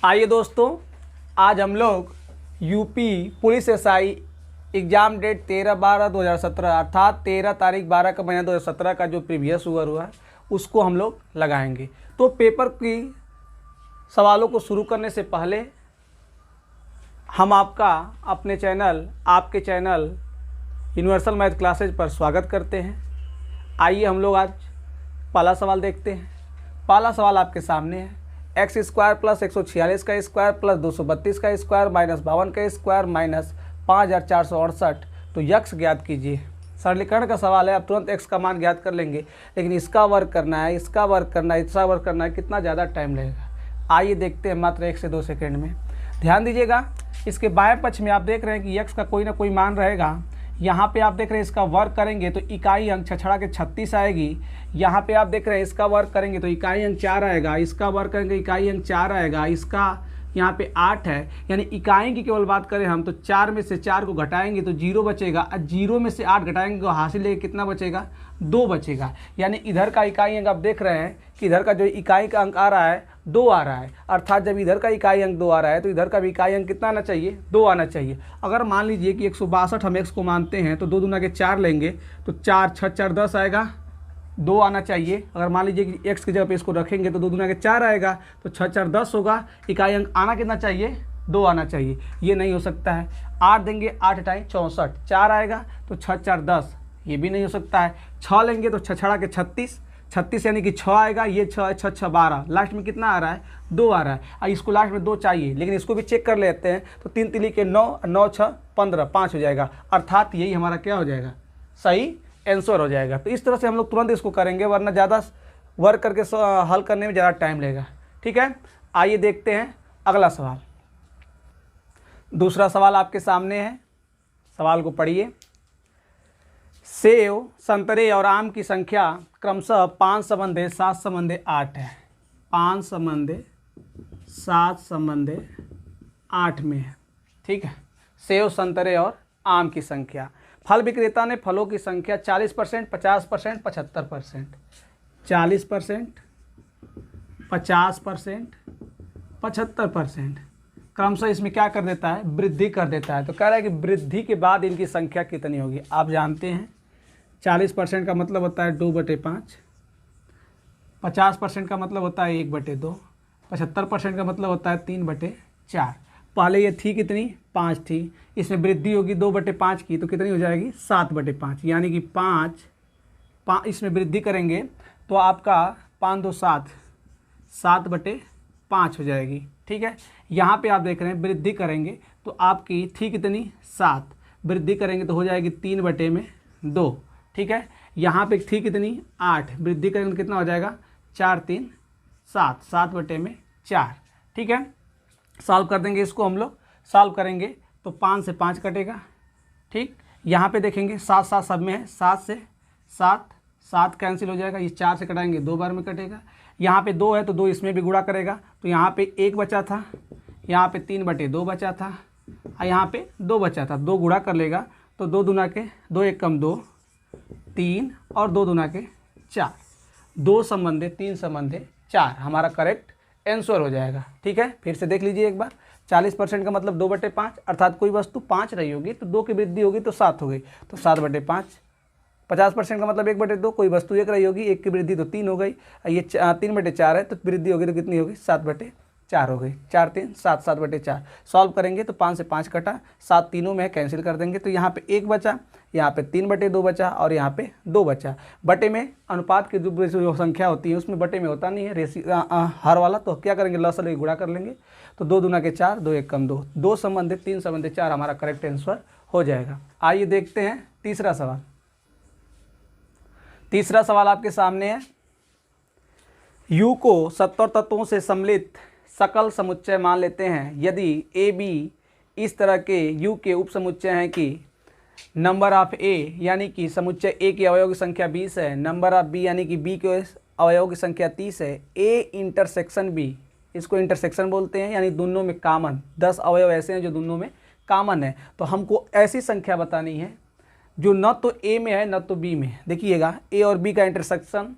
आइए दोस्तों, आज हम लोग UP police SI exam date 13/12/2017 अर्थात 13 तारीख 12 का महीना 2017 का जो प्रीवियस हुआ है उसको हम लोग लगाएंगे। तो पेपर की सवालों को शुरू करने से पहले हम आपका अपने चैनल आपके चैनल यूनिवर्सल मैथ क्लासेज पर स्वागत करते हैं। आइए हम लोग आज पहला सवाल देखते हैं। पहला सवाल आपके सामने है, एक्स स्क्वायर प्लस 146 का स्क्वायर प्लस 232 का स्क्वायर माइनस 52 का स्क्वायर माइनस 5468, तो यक्स ज्ञात कीजिए। सरलीकरण का सवाल है, अब तुरंत एक्स का मान ज्ञात कर लेंगे, लेकिन इसका वर्क करना है, इसका वर्क करना है, इसका वर्क करना है, कितना ज़्यादा टाइम लगेगा। आइए देखते हैं मात्र 1 से 2 सेकेंड में। ध्यान दीजिएगा, इसके बाएं पक्ष में आप देख रहे हैं कि यक्स का कोई ना कोई मान रहेगा। यहाँ पे आप देख रहे हैं इसका वर्क करेंगे तो इकाई अंक छछड़ा के 36 आएगी। यहाँ पे आप देख रहे हैं इसका वर्क करेंगे तो इकाई अंक 4 आएगा, इसका वर्क करेंगे इकाई अंक 4 आएगा, इसका यहाँ पे 8 है। यानी इकाई की केवल बात करें हम तो 4 में से 4 को घटाएंगे तो 0 बचेगा, और 0 में से 8 घटाएंगे तो हासिल लेके कितना बचेगा, 2 बचेगा। यानी इधर का इकाई अंक आप देख रहे हैं कि इधर का जो इकाई का अंक आ रहा है 2 आ रहा है, अर्थात जब इधर का इकाई अंक 2 आ रहा है तो इधर का भी इकाई अंक कितना आना चाहिए, 2 आना चाहिए। अगर मान लीजिए कि 162 हम एक्स को मानते हैं तो 2 दूना के 4 लेंगे तो 4 6 4 10 आएगा, 2 आना चाहिए। अगर मान लीजिए कि एक्स की जगह पे इसको रखेंगे तो 2 दूना के 4 आएगा तो 6 4 10 होगा, इकाई अंक आना कितना चाहिए, 2 आना चाहिए। ये नहीं हो सकता है। 8 देंगे, 8 टाइम 64, 4 आएगा तो 6 4 10, ये भी नहीं हो सकता है। 6 लेंगे तो छछड़ा के 36, 36 यानी कि 6 आएगा, ये 6 6 6 12, लास्ट में कितना आ रहा है, 2 आ रहा है। और इसको लास्ट में 2 चाहिए, लेकिन इसको भी चेक कर लेते हैं तो 3 तिली के 9, 9 6 15, 5 हो जाएगा, अर्थात यही हमारा क्या हो जाएगा, सही आंसर हो जाएगा। तो इस तरह से हम लोग तुरंत इसको करेंगे, वरना ज़्यादा वर्क करके हल करने में ज़्यादा टाइम लगेगा। ठीक है, आइए देखते हैं अगला सवाल। दूसरा सवाल आपके सामने है, सवाल को पढ़िए। सेब, संतरे और आम की संख्या क्रमशः 5 संबंधे 7 संबंधे 8 है। 5 संबंधे 7 संबंधे 8 में है। ठीक है, सेब, संतरे और आम की संख्या। फल विक्रेता ने फलों की संख्या 40%, 50%, 75%, 40%, 50%, 75% क्रमशः इसमें क्या कर देता है, वृद्धि कर देता है। तो कह रहा है कि वृद्धि के बाद इनकी संख्या कितनी होगी। आप जानते हैं 40% का मतलब होता है 2/5, 50% का मतलब होता है 1/2, 75% का मतलब होता है 3/4। पहले ये थी कितनी, 5 थी, इसमें वृद्धि होगी 2/5 की, तो कितनी हो जाएगी, 7/5। यानी कि 5 इसमें वृद्धि करेंगे तो आपका 5 2 7, 7/5 हो जाएगी। ठीक है, यहाँ पे आप देख रहे हैं वृद्धि करेंगे तो आपकी थी कितनी, 7, वृद्धि करेंगे तो हो जाएगी 3/2। ठीक है, यहाँ पे थी कितनी, 8, वृद्धि करेंगे तो कितना हो जाएगा, 4 3 7, 7/4। ठीक है, सॉल्व कर देंगे इसको, हम लोग सॉल्व करेंगे तो 5 से 5 कटेगा। ठीक, यहाँ पे देखेंगे 7 7 सब में है, 7 से 7, 7 कैंसिल हो जाएगा, ये 4 से कटाएंगे 2 बार में कटेगा। यहाँ पे 2 है तो 2 इसमें भी गुणा करेगा, तो यहाँ पे 1 बचा था, यहाँ पे 3/2 बचा था, और यहाँ पे 2 बचा था, 2 गुणा कर लेगा तो 2 दूना के 2 1 कम 2 3 और 2 दूना के 4, 2 संबंधे 3 संबंधे 4 हमारा करेक्ट आंसर हो जाएगा। ठीक है, फिर से देख लीजिए एक बार। 40% का मतलब 2/5, अर्थात कोई वस्तु 5 रही होगी तो 2 की वृद्धि होगी तो 7 हो गई, तो 7/5। 50% का मतलब 1/2, कोई वस्तु 1 रही होगी, 1 की वृद्धि तो 3 हो गई, ये 3/4 है तो वृद्धि होगी तो कितनी होगी, 7/4 हो गई। 4 3 7, 7/4। सॉल्व करेंगे तो 5 से 5 कटा, 7 तीनों में कैंसिल कर देंगे तो यहाँ पे 1 बचा, यहाँ पे 3/2 बचा और यहाँ पे 2 बचा। बटे में अनुपात की जो संख्या होती है उसमें बटे में होता नहीं है हर वाला, तो क्या करेंगे, लॉस लेके गुणा कर लेंगे तो 2 दूना के 4, 2 1 कम 2, 2 संबंधे 3 संबंधे 4 हमारा करेक्ट आंसर हो जाएगा। आइए देखते हैं तीसरा सवाल। तीसरा सवाल आपके सामने है, U को 70 तत्वों से सम्मिलित सकल समुच्चय मान लेते हैं यदि ए बी इस तरह के U के उप समुच्चय हैं कि नंबर ऑफ ए यानी कि समुच्चय ए की अवयव की संख्या 20 है, नंबर ऑफ बी यानी कि बी के अवयव की संख्या 30 है, ए इंटरसेक्शन बी, इसको इंटरसेक्शन बोलते हैं, यानी दोनों में कॉमन 10 अवयव ऐसे हैं जो दोनों में कॉमन है। तो हमको ऐसी संख्या बतानी है जो न तो ए में है न तो बी में। देखिएगा, ए और बी का इंटरसेक्शन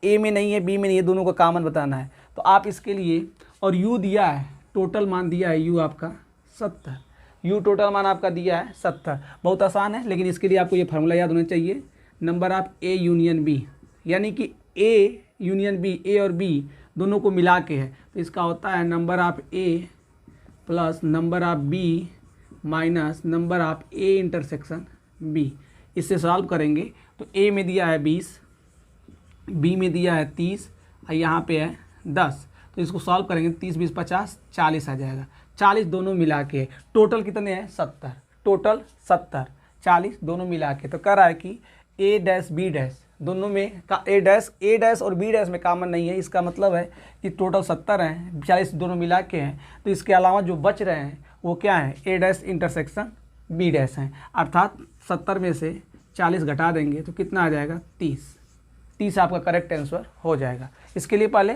ए में नहीं है, बी में नहीं है, दोनों को कॉमन बताना है। तो आप इसके लिए, और यू दिया है टोटल मान दिया है यू आपका 70, यू टोटल मान आपका दिया है 70। बहुत आसान है, लेकिन इसके लिए आपको ये फार्मूला याद होना चाहिए, number of A union B, यानी कि ए यूनियन बी, ए और बी दोनों को मिला के है, तो इसका होता है number of A plus number of B minus number of A intersection B. इससे सॉल्व करेंगे तो ए में दिया है 20, बी में दिया है 30 और यहाँ पे है 10, तो इसको सॉल्व करेंगे 30 20 50 40 आ जाएगा। 40 दोनों मिला के, टोटल कितने हैं 70, टोटल 70 40 दोनों मिला के, तो कह रहा है कि ए डैश बी डैश दोनों में का ए डैश और बी डैश में कॉमन नहीं है। इसका मतलब है कि टोटल 70 हैं, 40 दोनों मिला के हैं, तो इसके अलावा जो बच रहे हैं वो क्या है, ए डैश इंटरसेक्शन बी डैश हैं। अर्थात 70 में से 40 घटा देंगे तो कितना आ जाएगा 30 आपका करेक्ट आंसर हो जाएगा। इसके लिए पहले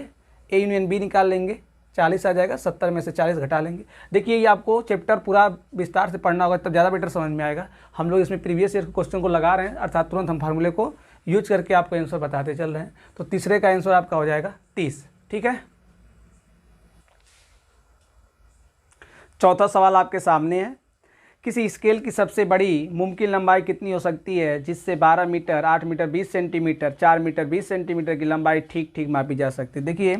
ए यूनियन बी निकाल लेंगे, 40 आ जाएगा, 70 में से 40 घटा लेंगे। देखिए ये आपको चैप्टर पूरा विस्तार से पढ़ना होगा तब ज़्यादा बेटर समझ में आएगा। हम लोग इसमें प्रीवियस ईयर के क्वेश्चन को लगा रहे हैं, अर्थात तुरंत हम फार्मूले को यूज करके आपको आंसर बताते चल रहे हैं। तो तीसरे का आंसर आपका हो जाएगा 30, ठीक है। चौथा सवाल आपके सामने है, किसी स्केल की सबसे बड़ी मुमकिन लंबाई कितनी हो सकती है जिससे 12 metre, 8 metre 20 centimetre, 4 metre 20 centimetre की लंबाई ठीक ठीक मापी जा सकती है। देखिए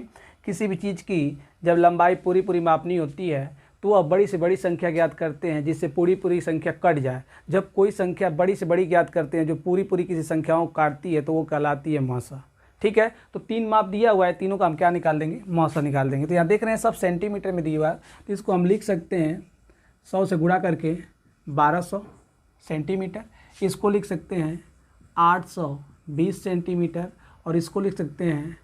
किसी भी चीज़ की जब लंबाई पूरी मापनी होती है तो वह बड़ी से बड़ी संख्या ज्ञात करते हैं जिससे पूरी संख्या कट जाए। जब कोई संख्या बड़ी से बड़ी ज्ञात करते हैं जो पूरी किसी संख्याओं को काटती है तो वो कहलाती है मौसा, ठीक है। तो 3 माप दिया हुआ है, तीनों का हम क्या निकाल देंगे, मौसा निकाल देंगे। तो यहाँ देख रहे हैं सब सेंटीमीटर में दिया हुआ है, तो इसको हम लिख सकते हैं 100 से गुणा करके 1200 सेंटीमीटर, इसको लिख सकते हैं 820 सेंटीमीटर और इसको लिख सकते हैं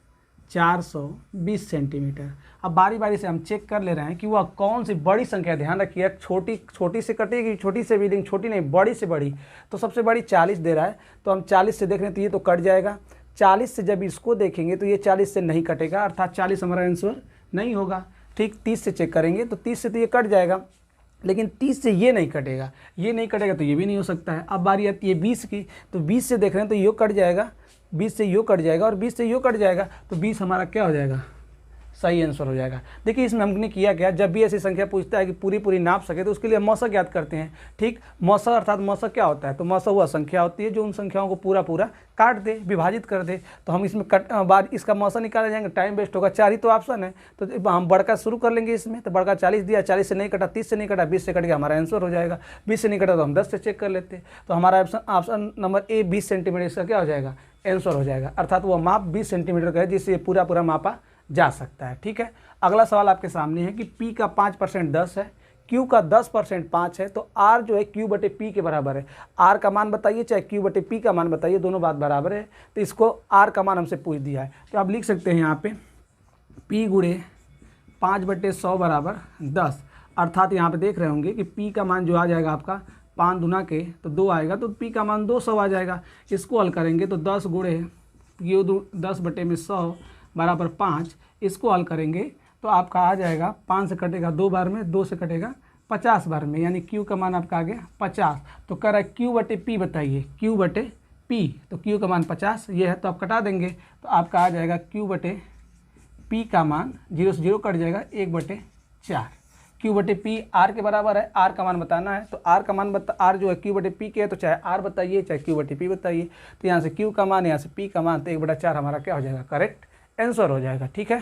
420 सेंटीमीटर। अब बारी बारी से हम चेक कर ले रहे हैं कि वह कौन सी बड़ी संख्या, ध्यान रखिए छोटी से कटेगी, छोटी से भी, लेकिन छोटी नहीं बड़ी से बड़ी। तो सबसे बड़ी 40 दे रहा है, तो हम 40 से देख रहे हैं तो ये तो कट जाएगा। 40 से जब इसको देखेंगे तो ये 40 से नहीं कटेगा, अर्थात 40 हमारा आंसर नहीं होगा, ठीक। 30 से चेक करेंगे तो 30 से तो ये कट जाएगा, लेकिन 30 से ये नहीं कटेगा, ये नहीं कटेगा तो ये भी नहीं हो सकता है। अब बारी आती है 20 की, तो 20 से देख रहे हैं तो यो कट जाएगा, 20 से यो कट जाएगा और 20 से यो कट जाएगा, तो 20 हमारा क्या हो जाएगा, सही आंसर हो जाएगा। देखिए इसमें हमने किया क्या, जब भी ऐसी संख्या पूछता है कि पूरी नाप सके तो उसके लिए मौसा ज्ञात करते हैं, ठीक। मौसा अर्थात मौसा क्या होता है, तो मौसा वह संख्या होती है जो उन संख्याओं को पूरा काट दे, विभाजित कर दे। तो हम इसमें बार इसका मौसा निकाले जाएंगे, टाइम वेस्ट होगा। 4 ही तो ऑप्शन है, तो हम बड़का शुरू कर लेंगे इसमें। तो बड़का 40 दिया, 40 से नहीं कटा, 30 से नहीं कटा, 20 से कट गया, हमारा आंसर हो जाएगा। 20 से नहीं कटा तो हम 10 से चेक कर लेते, तो हमारा ऑप्शन नंबर ए 20 सेंटीमीटर इसका क्या हो जाएगा, आंसर हो जाएगा। अर्थात वह माप 20 सेंटीमीटर का है जिससे पूरा मापा जा सकता है, ठीक है। अगला सवाल आपके सामने है कि P का 5% 10 है, Q का 10% 5 है, तो R जो है Q बटे P के बराबर है। R का मान बताइए चाहे Q बटे P का मान बताइए, दोनों बात बराबर है। तो इसको R का मान हमसे पूछ दिया है, तो आप लिख सकते हैं यहाँ पे P गुणे 5/100 बराबर 10। अर्थात यहाँ पे देख रहे होंगे कि P का मान जो आ जाएगा आपका 5 दूना के तो 2 आएगा, तो P का मान 200 आ जाएगा। इसको हल करेंगे तो 10 गुणे 10/100 बराबर 5, इसको हल करेंगे तो आपका आ जाएगा 5 से कटेगा 2 बार में, 2 से कटेगा 50 बार में, यानी Q का मान आपका आ गया 50। तो कह रहा है Q बटे P बताइए, Q बटे P, तो Q का मान 50 ये है, तो आप कटा देंगे तो आपका आ जाएगा Q बटे P का मान 0 से 0 कट जाएगा 1/4। Q बटे P R के बराबर है, R का मान बताना है, तो R का मान R जो है Q बटे P के है, तो चाहे R बताइए चाहे Q बटे P बताइए। तो यहाँ से Q का मान, यहाँ से P का मान, तो 1/4 हमारा क्या हो जाएगा, करेक्ट आंसर हो जाएगा, ठीक है।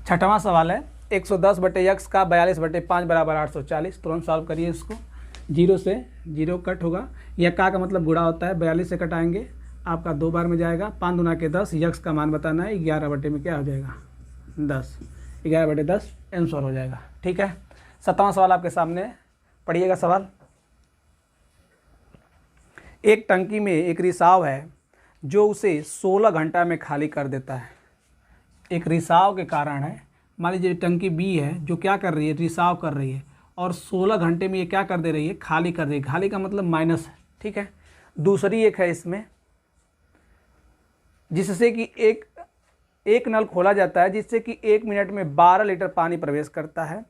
छठवां सवाल है 110/x का 42/5 बराबर 840। तुरंत सॉल्व करिए इसको, 0 से 0 कट होगा, यह का मतलब गुणा होता है, 42 से कटाएंगे आपका 2 बार में जाएगा, 5 दूना के 10, यक्स का मान बताना है, 11 में क्या हो जाएगा 10, 11/10 आंसर हो जाएगा, ठीक है। 7वां सवाल आपके सामने, पढ़िएगा सवाल। एक टंकी में एक रिसाव है जो उसे 16 घंटा में खाली कर देता है। एक रिसाव के कारण है, मान लीजिए टंकी बी है जो क्या कर रही है, रिसाव कर रही है, और 16 घंटे में ये क्या कर दे रही है, खाली कर रही है। खाली का मतलब माइनस है, ठीक है। दूसरी एक है इसमें जिससे कि एक नल खोला जाता है जिससे कि 1 मिनट में 12 लीटर पानी प्रवेश करता है,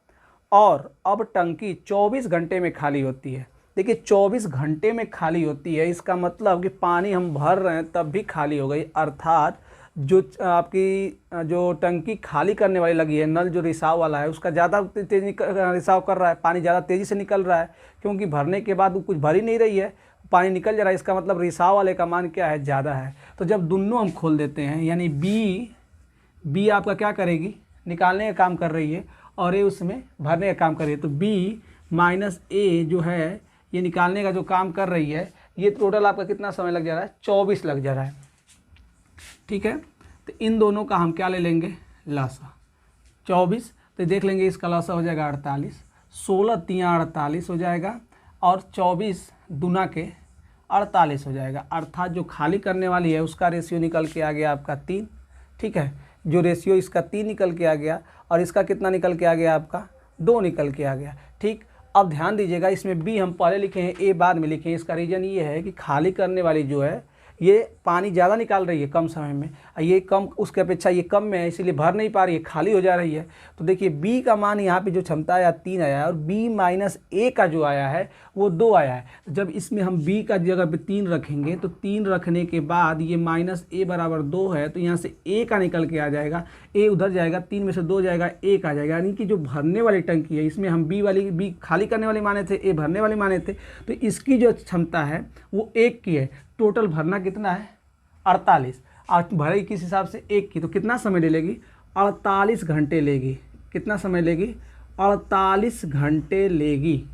और अब टंकी 24 घंटे में खाली होती है। देखिए 24 घंटे में खाली होती है, इसका मतलब कि पानी हम भर रहे हैं तब भी खाली हो गई, अर्थात जो आपकी जो टंकी खाली करने वाली लगी है, नल जो रिसाव वाला है उसका ज़्यादा तेज रिसाव कर रहा है, पानी ज़्यादा तेज़ी से निकल रहा है, क्योंकि भरने के बाद वो कुछ भर ही नहीं रही है, पानी निकल जा रहा है। इसका मतलब रिसाव वाले का मान क्या है, ज़्यादा है। तो जब दोनों हम खोल देते हैं, यानी बी आपका क्या करेगी, निकालने का काम कर रही है, और ए उसमें भरने का काम कर रही है। तो बी माइनस ए जो है ये निकालने का जो काम कर रही है, ये टोटल आपका कितना समय लग जा रहा है, 24 लग जा रहा है। ठीक है, तो इन दोनों का हम क्या ले लेंगे, लासा 24, तो देख लेंगे इसका लासा हो जाएगा 48, 16 तियाँ 48 हो जाएगा, और 24 दूना के 48 हो जाएगा। अर्थात जो खाली करने वाली है उसका रेशियो निकल के आ गया आपका 3। ठीक है, जो रेशियो इसका 3 निकल के आ गया, और इसका कितना निकल के आ गया आपका 2 निकल के आ गया। ठीक, अब ध्यान दीजिएगा, इसमें बी हम पहले लिखे हैं, ए बाद में लिखे हैं। इसका रीज़न ये है कि खाली करने वाली जो है ये पानी ज़्यादा निकाल रही है कम समय में, ये कम, उसके अपेक्षा ये कम में है, इसीलिए भर नहीं पा रही है, खाली हो जा रही है। तो देखिए बी का मान यहाँ पे जो क्षमता आया 3 आया है, और बी माइनस ए का जो आया है वो 2 आया है। तो जब इसमें हम बी का जगह पे 3 रखेंगे, तो 3 रखने के बाद ये माइनस ए बराबर 2 है, तो यहाँ से ए का निकल के आ जाएगा, ए उधर जाएगा, 3 में से 2 जाएगा, 1 आ जाएगा। यानी कि जो भरने वाली टंकी है, इसमें हम बी खाली करने वाली माने थे, ए भरने वाली माने थे, तो इसकी जो क्षमता है वो 1 की है। टोटल भरना कितना है, 48, और भरे किस हिसाब से 1 की, तो कितना समय ले लेगी, 48 घंटे लेगी। कितना समय लेगी, 48 घंटे लेगी।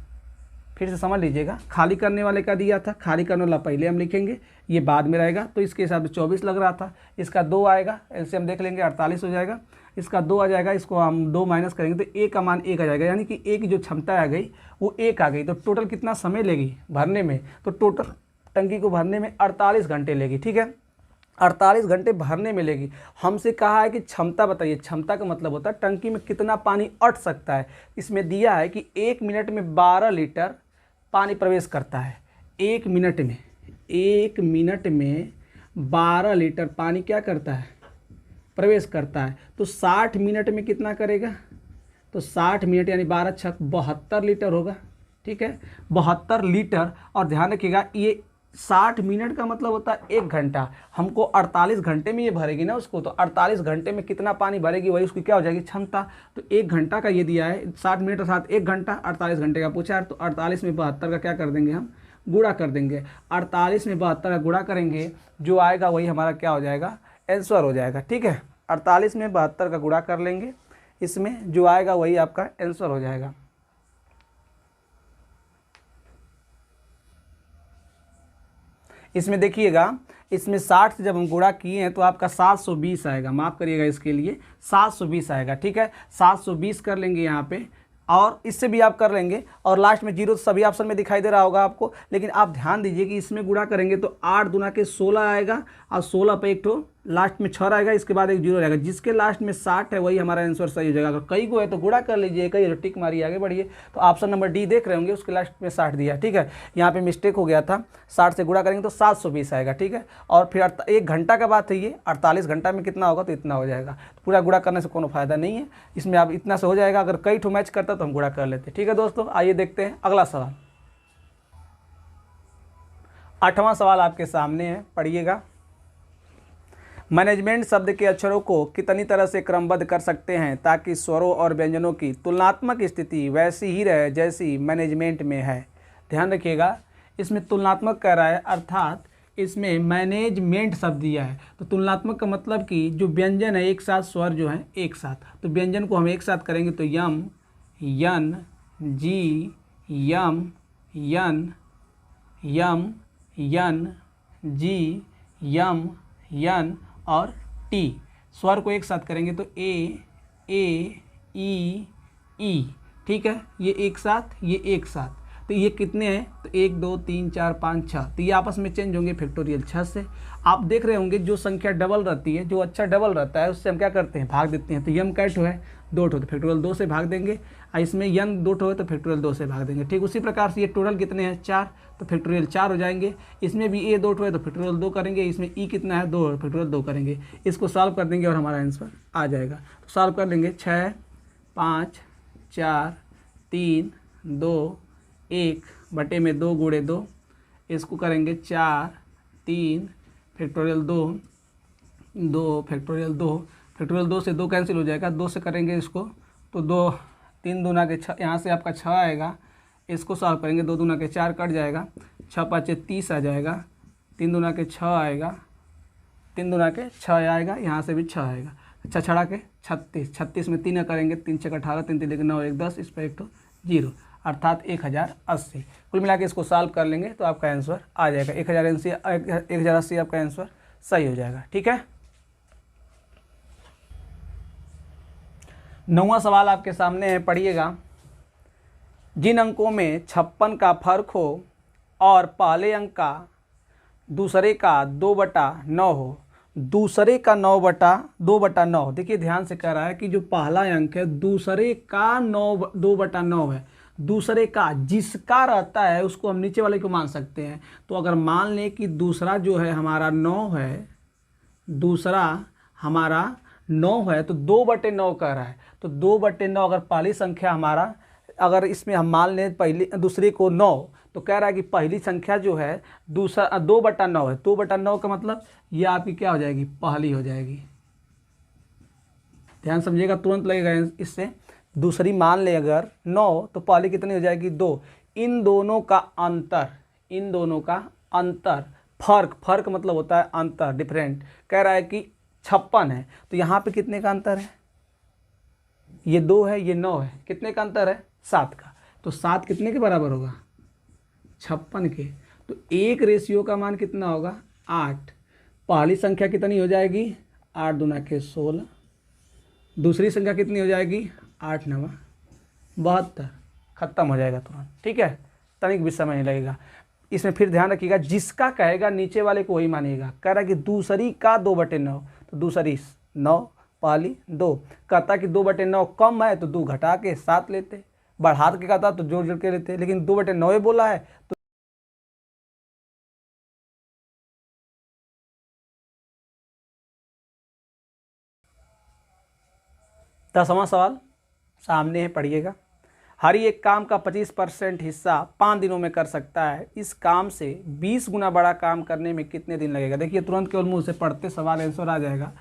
फिर से समझ लीजिएगा, खाली करने वाले का दिया था, खाली करने वाला पहले हम लिखेंगे, ये बाद में रहेगा, तो इसके हिसाब से 24 लग रहा था, इसका 2 आएगा, ऐसे हम देख लेंगे 48 हो जाएगा, इसका 2 आ जाएगा, इसको हम 2 माइनस करेंगे तो ए का मान 1 आ जाएगा, यानी कि ए की जो क्षमता आ गई वो 1 आ गई। तो टोटल कितना समय लेगी भरने में, तो टोटल टंकी को भरने में 48 घंटे लेगी। ठीक है, 48 घंटे भरने में लेगी। हमसे कहा है कि क्षमता बताइए, क्षमता का मतलब होता है टंकी में कितना पानी अट सकता है। इसमें दिया है कि 1 मिनट में 12 लीटर पानी प्रवेश करता है। 1 मिनट में 12 लीटर पानी क्या करता है, प्रवेश करता है। तो 60 मिनट में कितना करेगा, तो 60 मिनट यानी 12 छक 72 लीटर होगा। ठीक है, 72 लीटर। और ध्यान रखिएगा, ये 60 मिनट का मतलब होता है 1 घंटा। हमको 48 घंटे में ये भरेगी ना उसको, तो 48 घंटे में कितना पानी भरेगी वही उसकी क्या हो जाएगी, क्षमता। तो 1 घंटा का ये दिया है, 60 मिनट के साथ 1 घंटा, 48 घंटे का पूछा है, तो 48 में 72 का क्या कर देंगे, हम गुणा कर देंगे। 48 में 72 का गुणा करेंगे, जो आएगा वही हमारा क्या हो जाएगा, आंसर हो जाएगा। ठीक है, 48 में 72 का गुणा कर लेंगे, इसमें जो आएगा वही आपका आंसर हो जाएगा। इसमें देखिएगा, इसमें 60 से जब हम गुणा किए हैं तो आपका 720 आएगा, माफ़ करिएगा इसके लिए 720 आएगा। ठीक है, 720 कर लेंगे यहाँ पे, और इससे भी आप कर लेंगे, और लास्ट में 0 सभी ऑप्शन में दिखाई दे रहा होगा आपको। लेकिन आप ध्यान दीजिए कि इसमें गुणा करेंगे तो 8 दूना के 16 आएगा, और 16 पे एक तो लास्ट में 6 आएगा, इसके बाद एक 0 रहेगा। जिसके लास्ट में 60 है वही हमारा आंसर सही हो जाएगा। अगर कई को है तो गुणा कर लीजिए, कई टिक मारिए, आगे बढ़िए। तो ऑप्शन नंबर डी देख रहे होंगे, उसके लास्ट में 60 दिया। ठीक है, यहाँ पे मिस्टेक हो गया था, 60 से गुणा करेंगे तो 720 आएगा। ठीक है, और फिर 1 घंटा का बात है ये, 48 घंटा में कितना होगा, तो इतना हो जाएगा। तो पूरा गुणा करने से कोनो फायदा नहीं है, इसमें आप इतना से हो जाएगा। अगर कई ठो मैच करता तो हम गुणा कर लेते। ठीक है दोस्तों, आइए देखते हैं अगला सवाल। 8वां सवाल आपके सामने है, पढ़िएगा। मैनेजमेंट शब्द के अक्षरों को कितनी तरह से क्रमबद्ध कर सकते हैं ताकि स्वरों और व्यंजनों की तुलनात्मक स्थिति वैसी ही रहे जैसी मैनेजमेंट में है। ध्यान रखिएगा, इसमें तुलनात्मक कह रहा है, अर्थात इसमें मैनेजमेंट शब्द दिया है। तो तुलनात्मक का मतलब कि जो व्यंजन है एक साथ, स्वर जो है एक साथ, तो व्यंजन को हम एक साथ करेंगे तो यम, यन, जी, यम, यन, यम, यन, जी, यम, यन और टी। स्वर को एक साथ करेंगे तो ए, ई, ई। ठीक है, ये एक साथ, ये एक साथ, तो ये कितने हैं, तो 1 2 3 4 5 6, तो ये आपस में चेंज होंगे फैक्टोरियल 6 से। आप देख रहे होंगे जो संख्या डबल रहती है, जो अच्छा डबल रहता है उससे हम क्या करते हैं, भाग देते हैं। तो यम का ठो है 2 ठो, तो फैक्टोरियल 2 से भाग देंगे। और इसमें यन 2 ठो है तो फैक्टोरियल 2 से भाग देंगे। ठीक उसी प्रकार से ये टोटल कितने हैं, 4, तो फैक्टोरियल 4 हो जाएंगे। इसमें भी ए 2 ठो है तो फैक्टोरियल 2 करेंगे, इसमें ई कितना है 2, फैक्टोरियल 2 करेंगे। इसको सॉल्व कर देंगे और हमारा आंसर आ जाएगा। तो सॉल्व कर लेंगे, 6 5 4 3 2 1 बटे में 2 गुणे 2, इसको करेंगे 4 3 फैक्टोरियल 2 2 से 2 कैंसिल हो जाएगा, 2 से करेंगे इसको तो 2 3 दूना के 6, यहाँ से आपका 6 आएगा, इसको सॉल्व करेंगे 2 दूना के 4 कट जाएगा, 6 5 30 आ जाएगा, 3 दूना के 6 आएगा, 3 दूना के 6 आएगा, यहाँ से भी 6 आएगा, 6 छड़ा के 36, 36 में 3 करेंगे, 3 6 18, 3 3 9 1 10, इस पर एक तो 0, अर्थात 1080। कुल मिला के इसको सॉल्व कर लेंगे तो आपका आंसर आ जाएगा 1080 आपका आंसर सही हो जाएगा। ठीक है, 9वां सवाल आपके सामने है, पढ़िएगा। जिन अंकों में 56 का फर्क हो और पहले अंक का दूसरे का 2/9 हो, दूसरे का 2/9। देखिए ध्यान से कह रहा है कि जो पहला अंक है दूसरे का 2/9 है, दूसरे का जिसका रहता है उसको हम नीचे वाले को मान सकते हैं। तो अगर मान लें कि दूसरा जो है हमारा 9 है, दूसरा हमारा 9 है तो 2/9 कह रहा है, तो 2/9 अगर पहली संख्या हमारा, अगर इसमें हम मान लें दूसरे को 9, तो कह रहा है कि पहली संख्या जो है दूसरा 2/9 है, 2/9 का मतलब ये आपकी क्या हो जाएगी, पहली हो जाएगी। ध्यान समझिएगा, तुरंत लगेगा इससे। दूसरी मान ले अगर 9 तो पहली कितनी हो जाएगी, 2। इन दोनों का अंतर, फर्क मतलब होता है अंतर, डिफरेंट। कह रहा है कि 56 है तो यहाँ पे कितने का अंतर है, ये 2 है, ये 9 है, कितने का अंतर है, 7 का। तो 7 कितने के बराबर होगा, 56 के। तो 1 रेशियो का मान कितना होगा, 8। पहली संख्या कितनी हो जाएगी, 8 दूना के 16। दूसरी संख्या कितनी हो जाएगी, 8 9 72। खत्म हो जाएगा तुरंत। ठीक है, तनिक भी समय नहीं लगेगा। इसमें फिर ध्यान रखिएगा, जिसका कहेगा नीचे वाले को वही मानिएगा। कह रहा है कि दूसरी का 2/9, तो दूसरी 9, पहली 2। कहता कि 2/9 कम है तो 2 घटा के 7 लेते, बढ़ा के कहता तो जोड़ के लेते, लेकिन 2/9 बोला है तो दसवां सवाल सामने है, पढ़िएगा। हर एक काम का 25% हिस्सा 5 दिनों में कर सकता है। इस काम से 20 गुना बड़ा काम करने में कितने दिन लगेगा। देखिए तुरंत केवल मुंह से पढ़ते सवाल आंसर आ जाएगा।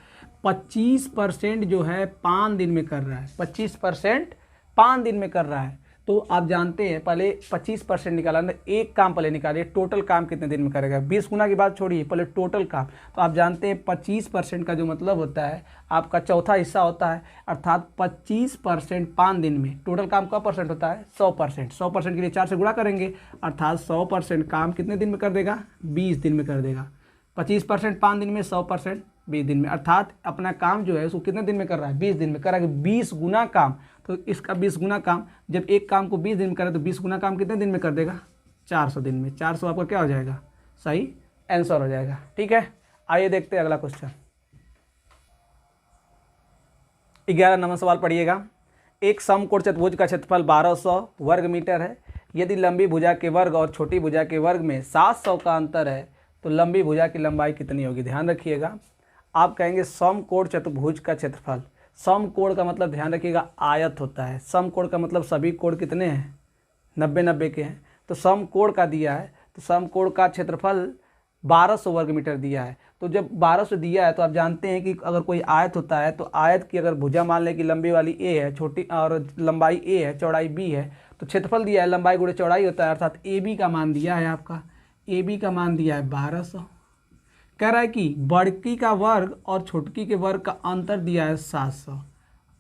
25% जो है 5 दिन में कर रहा है, 25% 5 दिन में कर रहा है। तो आप जानते हैं, पहले 25% निकाला, एक काम पहले निकालिए, टोटल काम कितने दिन में करेगा। 20 गुना की बात छोड़िए, पहले टोटल काम। तो आप जानते हैं 25% का जो मतलब होता है आपका चौथा हिस्सा होता है, अर्थात 25% 5 दिन में। टोटल काम का परसेंट होता है 100%। 100% के लिए 4 से गुणा करेंगे, अर्थात 100% काम कितने दिन में कर देगा, 20 दिन में कर देगा। 25% 5 दिन में, 100% 20 दिन में, अर्थात अपना काम जो है उसको कितने दिन में कर रहा है, 20 दिन में कर रहा है। 20 गुना काम, तो इसका 20 गुना काम, जब एक काम को 20 दिन में करे तो 20 गुना काम कितने दिन में कर देगा, 400 दिन में। 400 आपका क्या हो जाएगा, सही आंसर हो जाएगा। ठीक है, आइए देखते हैं अगला क्वेश्चन। 11 नंबर सवाल पढ़िएगा। एक समकोण चतुर्भुज का क्षेत्रफल 1200 वर्ग मीटर है। यदि लंबी भुजा के वर्ग और छोटी भुजा के वर्ग में 700 का अंतर है तो लंबी भुजा की लंबाई कितनी होगी। ध्यान रखिएगा, आप कहेंगे समकोण चतुर्भुज का क्षेत्रफल। समकोण का मतलब ध्यान रखिएगा आयत होता है। समकोण का मतलब सभी कोण कितने हैं, 90-90 के हैं। तो समकोण का दिया है तो समकोण का क्षेत्रफल 1200 वर्ग मीटर दिया है। तो जब 1200 दिया है तो आप जानते हैं कि अगर कोई आयत होता है तो आयत की अगर भुजा मान लें कि लंबी वाली ए है, छोटी और लंबाई ए है, चौड़ाई बी है, तो क्षेत्रफल दिया है लंबाई गुणे चौड़ाई होता है, अर्थात ए बी का मान दिया है आपका, ए बी का मान दिया है 1200। कह रहा है कि बड़की का वर्ग और छोटकी के वर्ग का अंतर दिया है 700।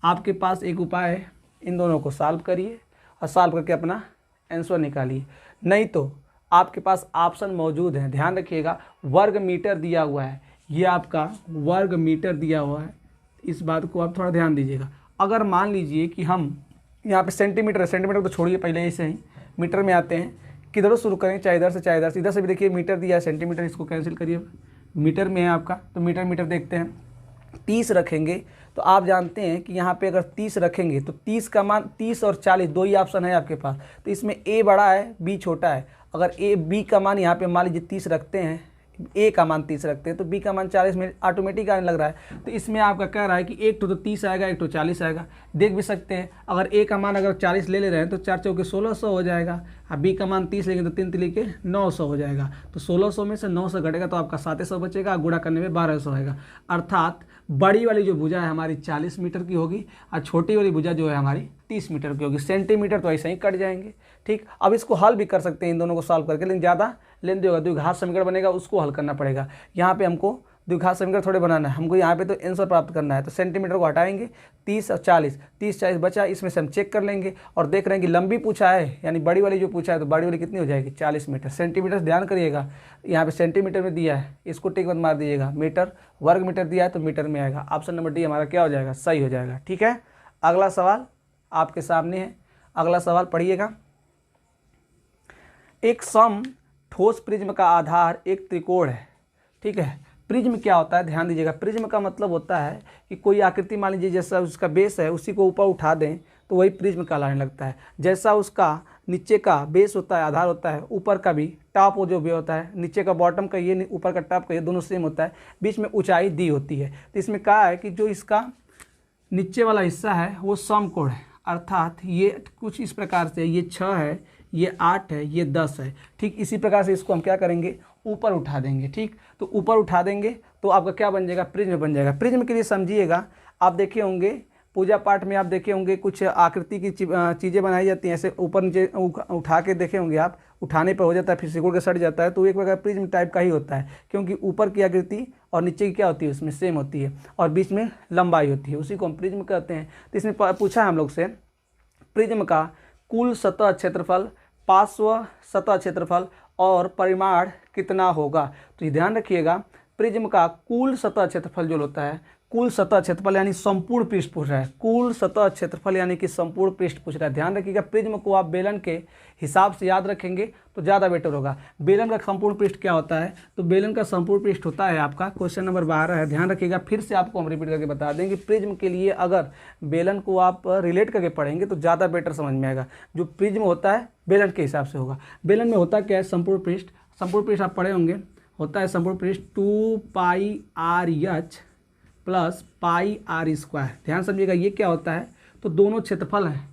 आपके पास एक उपाय है, इन दोनों को सॉल्व करिए और सॉल्व करके अपना आंसर निकालिए। नहीं तो आपके पास ऑप्शन मौजूद है। ध्यान रखिएगा, वर्ग मीटर दिया हुआ है, ये आपका वर्ग मीटर दिया हुआ है, इस बात को आप थोड़ा ध्यान दीजिएगा। अगर मान लीजिए कि हम यहाँ पे सेंटीमीटर है, सेंटीमीटर तो छोड़िए, पहले ऐसे ही मीटर में आते हैं। किधरों शुरू करें, चाहे इधर से चाहे इधर से। इधर से भी देखिए मीटर दिया है, सेंटीमीटर, इसको कैंसिल करिए, मीटर में है आपका, तो मीटर मीटर देखते हैं। 30 रखेंगे तो आप जानते हैं कि यहाँ पे अगर 30 रखेंगे तो 30 का मान, 30 और 40 दो ही ऑप्शन है आपके पास, तो इसमें ए बड़ा है बी छोटा है। अगर ए बी का मान यहाँ पे मान लीजिए 30 रखते हैं, ए का मान 30 रखते हैं तो बी का मान 40 में ऑटोमेटिक आने लग रहा है। तो इसमें आपका कह रहा है कि एक तो 30 आएगा, एक तो 40 आएगा। देख भी सकते हैं, अगर ए का मान अगर 40 ले रहे हैं तो 4 चौके 1600 हो जाएगा, अब बी का मान 30 लेंगे तो 3 तिली के 900 हो जाएगा। तो 1600 में से 900 घटेगा तो आपका 700 बचेगा, गुणा करने में 1200 आएगा। अर्थात बड़ी वाली जो भुजा है हमारी 40 मीटर की होगी और छोटी वाली भुजा जो है हमारी 30 मीटर की होगी। सेंटीमीटर तो ऐसे ही कट जाएंगे। ठीक, अब इसको हल भी कर सकते हैं इन दोनों को सॉल्व करके, लेकिन ज़्यादा लेंदी होगा। द्विघात समीकरण बनेगा, उसको हल करना पड़ेगा। यहाँ पे हमको द्विघात समीकरण थोड़े बनाना है, हमको यहाँ पे तो आंसर प्राप्त करना है। तो सेंटीमीटर को हटाएंगे, 30 और 40, 30 40 बचा, इसमें से हम चेक कर लेंगे और देख रहे हैं कि लंबी पूछा है, यानी बड़ी वाली जो पूछा है तो बड़ी वाली कितनी हो जाएगी 40 मीटर। सेंटीमीटर ध्यान करिएगा, यहाँ पे सेंटीमीटर में दिया है, इसको टिक मत मार दीजिएगा। मीटर वर्ग मीटर दिया है तो मीटर में आएगा। ऑप्शन नंबर डी हमारा क्या हो जाएगा, सही हो जाएगा। ठीक है, अगला सवाल आपके सामने है। अगला सवाल पढ़िएगा। एक सम ठोस प्रिज्म का आधार एक त्रिकोण है। ठीक है, प्रिज्म क्या होता है, ध्यान दीजिएगा। प्रिज्म का मतलब होता है कि कोई आकृति मान लीजिए जैसा उसका बेस है उसी को ऊपर उठा दें तो वही प्रिज्म कहलाने लगता है। जैसा उसका नीचे का बेस होता है, आधार होता है, ऊपर का भी टॉप वो जो भी होता है, नीचे का बॉटम का ये, ऊपर का टॉप का ये, दोनों सेम होता है, बीच में ऊंचाई दी होती है। तो इसमें कहा है कि जो इसका नीचे वाला हिस्सा है वो समकोण है, अर्थात ये कुछ इस प्रकार से, ये 6 है, ये 8 है, ये 10 है। ठीक, इसी प्रकार से इसको हम क्या करेंगे, ऊपर उठा देंगे। ठीक, तो ऊपर उठा देंगे तो आपका क्या बन जाएगा, प्रिज्म बन जाएगा। प्रिज्म के लिए समझिएगा, आप देखे होंगे पूजा पाठ में, आप देखे होंगे कुछ आकृति की चीज़ें बनाई जाती हैं, ऐसे ऊपर नीचे उठा के देखे होंगे आप, उठाने पर हो जाता है, फिर सिकुड़ के सट जाता है। तो एक प्रकार प्रिज्म टाइप का ही होता है, क्योंकि ऊपर की आकृति और नीचे की क्या होती है उसमें सेम होती है और बीच में लंबाई होती है, उसी को हम प्रिज्म कहते हैं। तो इसमें पूछा है हम लोग से, प्रिज्म का कुल सतह क्षेत्रफल, पार्श्व सतह क्षेत्रफल और परिमाण कितना होगा। तो ये ध्यान रखिएगा, प्रिज्म का कुल सतह क्षेत्रफल जो होता है, कुल सतह क्षेत्रफल यानी संपूर्ण पृष्ठ पूछ रहा है, कुल सतह क्षेत्रफल यानी कि संपूर्ण पृष्ठ पूछ रहा है। ध्यान रखिएगा, प्रिज्म को आप बेलन के हिसाब से याद रखेंगे तो ज़्यादा बेटर होगा। बेलन का संपूर्ण पृष्ठ क्या होता है, तो बेलन का संपूर्ण पृष्ठ होता है आपका, क्वेश्चन नंबर 12 है, ध्यान रखिएगा। फिर से आपको हम रिपीट करके बता देंगे, प्रिज्म के लिए अगर बेलन को आप रिलेट करके पढ़ेंगे तो ज़्यादा बेटर समझ में आएगा। जो प्रिज्म होता है बेलन के हिसाब से होगा। बेलन में होता क्या है, संपूर्ण पृष्ठ, संपूर्ण पृष्ठ आप पढ़े होंगे, होता है संपूर्ण पृष्ठ 2πr/h प्लस πr²। ध्यान समझिएगा, ये क्या होता है, तो दोनों क्षेत्रफल हैं,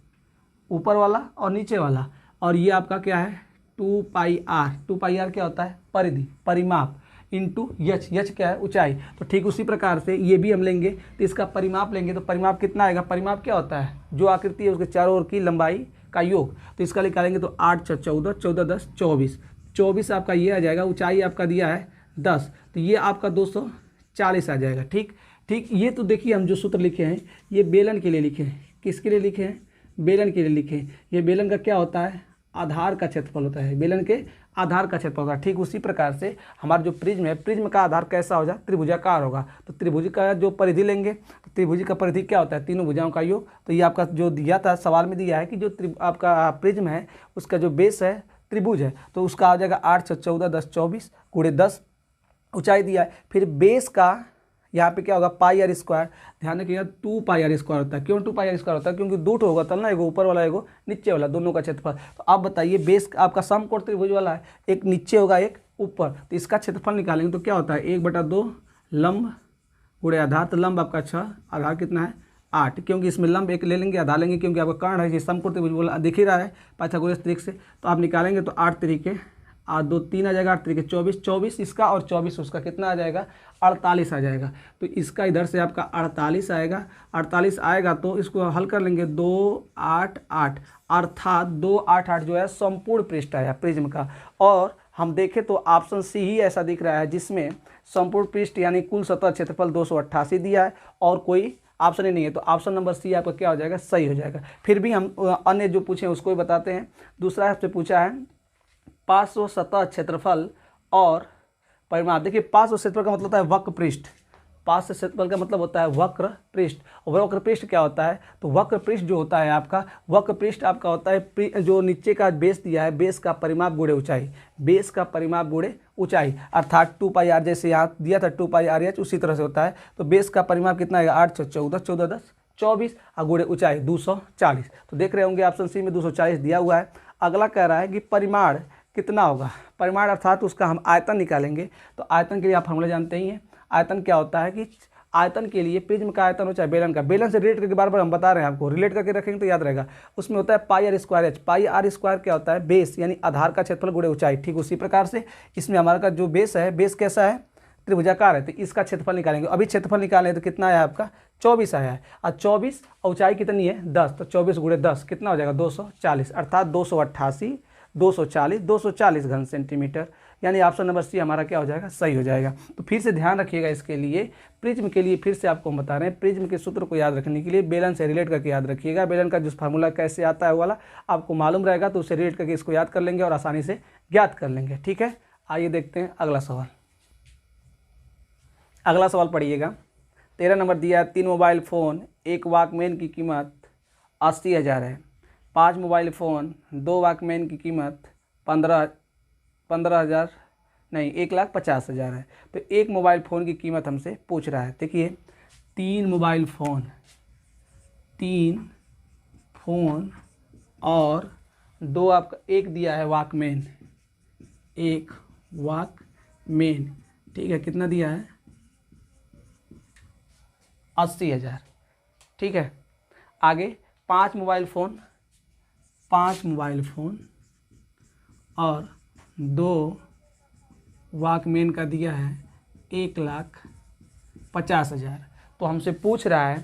ऊपर वाला और नीचे वाला, और ये आपका क्या है 2πr। 2πr क्या होता है, परिधि, परिमाप, इंटू यच, यच क्या है, ऊंचाई। तो ठीक उसी प्रकार से ये भी हम लेंगे तो इसका परिमाप लेंगे तो परिमाप कितना आएगा, परिमाप क्या होता है, जो आकृति है उसके चारों ओर की लंबाई का योग। तो इसका निकालेंगे तो 8 × 14, 14 × 10 24, 24 आपका ये आ जाएगा। ऊंचाई आपका दिया है 10, तो ये आपका 240 आ जाएगा। ठीक ठीक, ये तो देखिए हम जो सूत्र लिखे हैं ये बेलन के लिए लिखे हैं। किसके लिए लिखे हैं, बेलन के लिए लिखे हैं। ये बेलन का क्या होता है, आधार का क्षेत्रफल होता है, बेलन के आधार का क्षेत्रफल होता है। ठीक उसी प्रकार से हमारा जो प्रिज्म है, प्रिज्म का आधार कैसा हो जाए, त्रिभुजाकार होगा। तो त्रिभुज का जो परिधि लेंगे तो त्रिभुज का परिधि क्या होता है, तीनों भुजाओं का योग। तो ये आपका जो दिया था सवाल में दिया है कि जो आपका प्रिज्म है उसका जो बेस है त्रिभुज है, तो उसका आ जाएगा 8 × 14, 10 24 × 10, ऊंचाई दिया है। फिर बेस का यहाँ पे क्या होगा, πr²। ध्यान रखिएगा 2πr² होता है। क्यों 2πr² होता है, क्योंकि दो होगा तब ना, एगो ऊपर वाला एगो नीचे वाला, दोनों का क्षेत्रफल। तो आप बताइए, बेस आपका समकोण त्रिभुज वाला है, एक नीचे होगा एक ऊपर, तो इसका क्षेत्रफल निकालेंगे तो क्या होता है 1/2 लंब गुणे आधार। तो लंब आपका 6, आधार कितना है 8, क्योंकि इसमें लंब एक ले लेंगे, आधा लेंगे, क्योंकि आपका कर्ण है, ये समकोण त्रिभुज वाला दिख ही रहा है पाइथागोरस तरीके से। तो आप निकालेंगे तो 8 तरीके 8 2 3 आ जाएगा, 8 तरीके 24, 24 इसका और 24 उसका कितना आ जाएगा 48 आ जाएगा। तो इसका इधर से आपका 48 आएगा। 48 आएगा तो इसको हल कर लेंगे, 2 8 8, अर्थात 2 8 8 जो है संपूर्ण पृष्ठ है प्रिज्म का। और हम देखें तो ऑप्शन सी ही ऐसा दिख रहा है जिसमें संपूर्ण पृष्ठ यानी कुल सतह क्षेत्रफल 288 दिया है और कोई ऑप्शन ही नहीं है। तो ऑप्शन नंबर सी आपका क्या हो जाएगा, सही हो जाएगा। फिर भी हम अन्य जो पूछे उसको भी बताते हैं। दूसरा आपसे पूछा है पार्श्व सतह क्षेत्रफल और परिमाप। देखिए पार्श्व क्षेत्रफल का मतलब होता है वक्र पृष्ठ, पार्श्व क्षेत्रफल का मतलब होता है वक्र पृष्ठ। और वक्र पृष्ठ क्या होता है, तो वक्र पृष्ठ जो होता है आपका, वक्र पृष्ठ आपका होता है जो नीचे का बेस दिया है, बेस का परिमाप गुणे ऊंचाई, बेस का परिमाप गुणे ऊंचाई, अर्थात 2πr जैसे यहाँ दिया था 2πr उसी तरह से होता है। तो बेस का परिमाप कितना आएगा 8 × 14, 14 10 24 और गुणे ऊंचाई 240। तो देख रहे होंगे ऑप्शन सी में 240 दिया हुआ है। अगला कह रहा है कि परिमाण कितना होगा, परिमाण अर्थात उसका हम आयतन निकालेंगे। तो आयतन के लिए आप फार्मूला जानते ही हैं। आयतन क्या होता है कि आयतन के लिए प्रिज्म का आयतन हो चाहे बेलन का, बेलन से रिलेट करके बार बार हम बता रहे हैं आपको, रिलेट करके रखेंगे तो याद रहेगा। उसमें होता है pi r square h. Pi r square क्या होता है, बेस यानी आधार का क्षेत्रफल गुणे ऊंचाई। ठीक उसी प्रकार से इसमें हमारा का जो बेस है, बेस कैसा है, त्रिभुजाकार है, तो इसका क्षेत्रफल निकालेंगे। अभी क्षेत्रफल निकालें तो कितना आया आपका 24 आया है, और 24 ऊंचाई कितनी है 10, तो 24 गुणे 10 कितना हो जाएगा 240, अर्थात 288, 240, 240 घन सेंटीमीटर। यानी ऑप्शन नंबर सी हमारा क्या हो जाएगा, सही हो जाएगा। तो फिर से ध्यान रखिएगा इसके लिए, प्रिज्म के लिए फिर से आपको हम बता रहे हैं, प्रिज्म के सूत्र को याद रखने के लिए बेलन से रिलेट करके याद रखिएगा। बेलन का जो फार्मूला कैसे आता है वो वाला आपको मालूम रहेगा, तो उससे रिलेट करके इसको याद कर लेंगे और आसानी से ज्ञात कर लेंगे। ठीक है, आइए देखते हैं अगला सवाल। अगला सवाल पढ़िएगा। 13 नंबर दिया है, 3 मोबाइल फ़ोन, एक वॉकमैन की कीमत 80,000 है। 5 मोबाइल फ़ोन, 2 वॉकमैन की कीमत 15,000 नहीं 1,50,000 है। तो एक मोबाइल फ़ोन की कीमत हमसे पूछ रहा है। देखिए 3 मोबाइल फ़ोन, 3 फ़ोन और 2 आपका, एक दिया है वॉकमैन, एक वॉकमैन, ठीक है, कितना दिया है 80,000। ठीक है, आगे 5 मोबाइल फ़ोन, 5 मोबाइल फ़ोन और 2 वॉकमैन का दिया है 1,50,000। तो हमसे पूछ रहा है